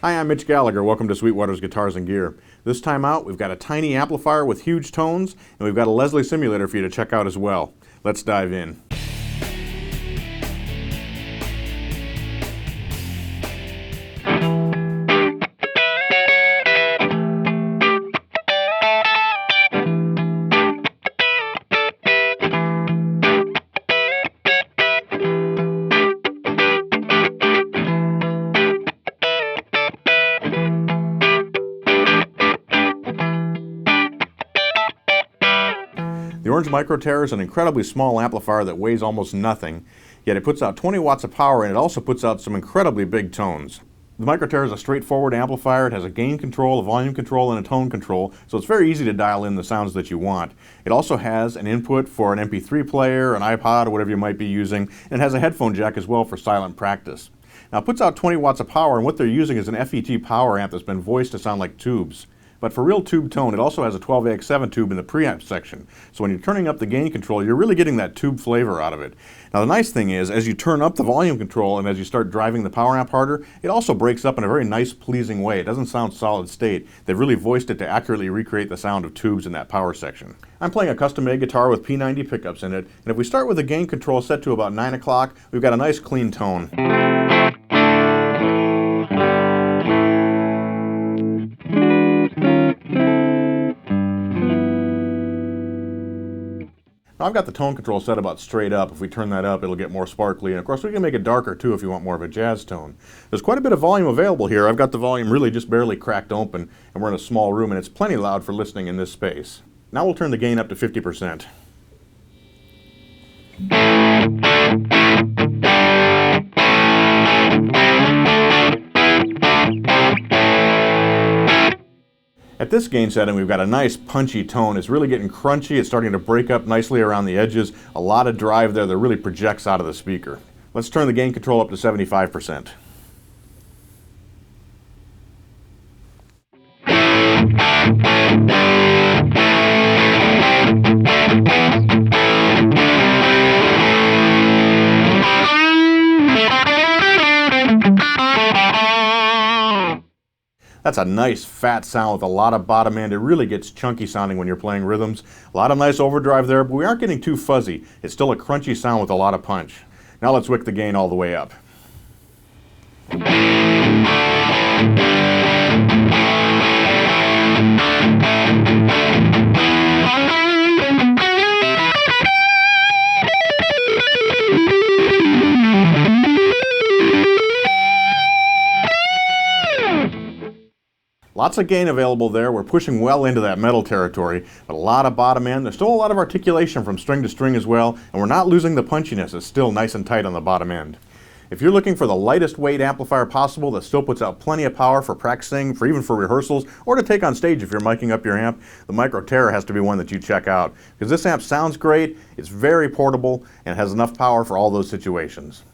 Hi, I'm Mitch Gallagher. Welcome to Sweetwater's Guitars and Gear. This time out, we've got a tiny amplifier with huge tones, and we've got a Leslie simulator for you to check out as well. Let's dive in. The Orange Micro Terror is an incredibly small amplifier that weighs almost nothing, yet it puts out 20 watts of power and it also puts out some incredibly big tones. The Micro Terror is a straightforward amplifier. It has a gain control, a volume control, and a tone control, so it's very easy to dial in the sounds that you want. It also has an input for an MP3 player, an iPod, or whatever you might be using, and it has a headphone jack as well for silent practice. Now it puts out 20 watts of power, and what they're using is an FET power amp that's been voiced to sound like tubes. But for real tube tone, it also has a 12AX7 tube in the preamp section. So when you're turning up the gain control, you're really getting that tube flavor out of it. Now the nice thing is, as you turn up the volume control and as you start driving the power amp harder, it also breaks up in a very nice, pleasing way. It doesn't sound solid state. They've really voiced it to accurately recreate the sound of tubes in that power section. I'm playing a custom-made guitar with P90 pickups in it, and if we start with the gain control set to about 9 o'clock, we've got a nice clean tone. I've got the tone control set about straight up. If we turn that up, it'll get more sparkly. And of course, we can make it darker too if you want more of a jazz tone. There's quite a bit of volume available here. I've got the volume really just barely cracked open, and we're in a small room, and it's plenty loud for listening in this space. Now we'll turn the gain up to 50%. At this gain setting, we've got a nice punchy tone. It's really getting crunchy. It's starting to break up nicely around the edges. A lot of drive there that really projects out of the speaker. Let's turn the gain control up to 75%. That's a nice fat sound with a lot of bottom end. It really gets chunky sounding when you're playing rhythms. A lot of nice overdrive there, but we aren't getting too fuzzy. It's still a crunchy sound with a lot of punch. Now let's wick the gain all the way up. Lots of gain available there. We're pushing well into that metal territory, but a lot of bottom end. There's still a lot of articulation from string to string as well, and we're not losing the punchiness. It's still nice and tight on the bottom end. If you're looking for the lightest weight amplifier possible that still puts out plenty of power for practicing, even for rehearsals, or to take on stage if you're miking up your amp, the Micro Terror has to be one that you check out. Because this amp sounds great, it's very portable, and has enough power for all those situations.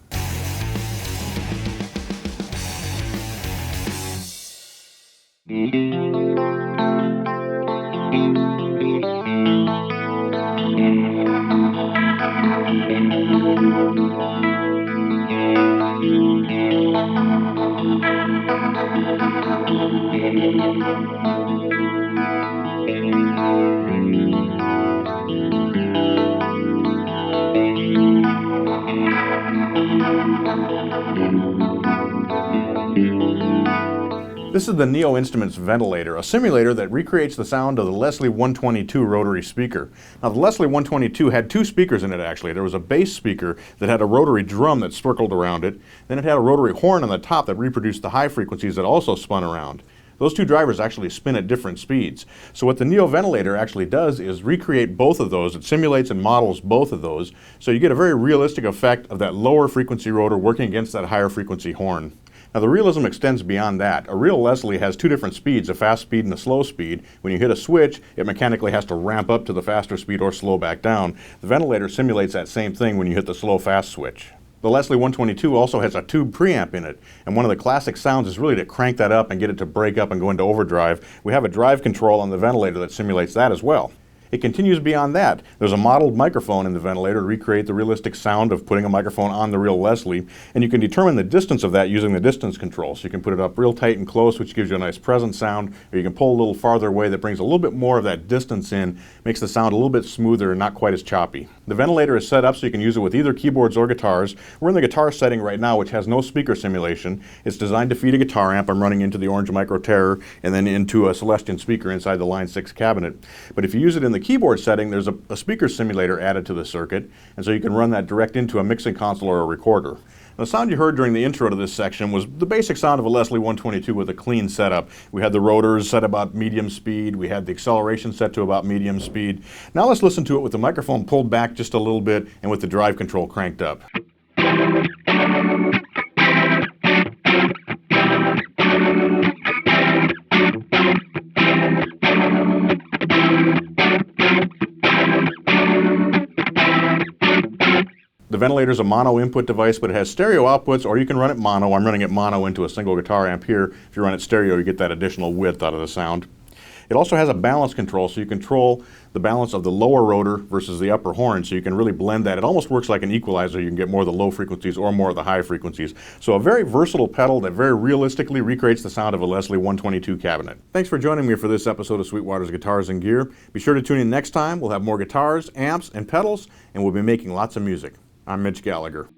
This is the Neo Instruments Ventilator, a simulator that recreates the sound of the Leslie 122 rotary speaker. Now the Leslie 122 had two speakers in it actually. There was a bass speaker that had a rotary drum that circled around it. Then it had a rotary horn on the top that reproduced the high frequencies that also spun around. Those two drivers actually spin at different speeds. So what the Neo Ventilator actually does is recreate both of those. It simulates and models both of those. So you get a very realistic effect of that lower frequency rotor working against that higher frequency horn. Now the realism extends beyond that. A real Leslie has two different speeds, a fast speed and a slow speed. When you hit a switch, it mechanically has to ramp up to the faster speed or slow back down. The ventilator simulates that same thing when you hit the slow-fast switch. The Leslie 122 also has a tube preamp in it, and one of the classic sounds is really to crank that up and get it to break up and go into overdrive. We have a drive control on the ventilator that simulates that as well. It continues beyond that. There's a modeled microphone in the ventilator to recreate the realistic sound of putting a microphone on the real Leslie, and you can determine the distance of that using the distance control. So you can put it up real tight and close, which gives you a nice present sound, or you can pull a little farther away that brings a little bit more of that distance in, makes the sound a little bit smoother and not quite as choppy. The ventilator is set up so you can use it with either keyboards or guitars. We're in the guitar setting right now, which has no speaker simulation. It's designed to feed a guitar amp. I'm running into the Orange Micro Terror and then into a Celestion speaker inside the Line 6 cabinet. But if you use it in the keyboard setting, there's a speaker simulator added to the circuit, and so you can run that direct into a mixing console or a recorder. The sound you heard during the intro to this section was the basic sound of a Leslie 122 with a clean setup. We had the rotors set about medium speed. We had the acceleration set to about medium speed. Now let's listen to it with the microphone pulled back just a little bit and with the drive control cranked up. The ventilator is a mono input device, but it has stereo outputs, or you can run it mono. I'm running it mono into a single guitar amp here. If you run it stereo, you get that additional width out of the sound. It also has a balance control, so you control the balance of the lower rotor versus the upper horn, so you can really blend that. It almost works like an equalizer. You can get more of the low frequencies or more of the high frequencies. So a very versatile pedal that very realistically recreates the sound of a Leslie 122 cabinet. Thanks for joining me for this episode of Sweetwater's Guitars and Gear. Be sure to tune in next time. We'll have more guitars, amps, and pedals, and we'll be making lots of music. I'm Mitch Gallagher.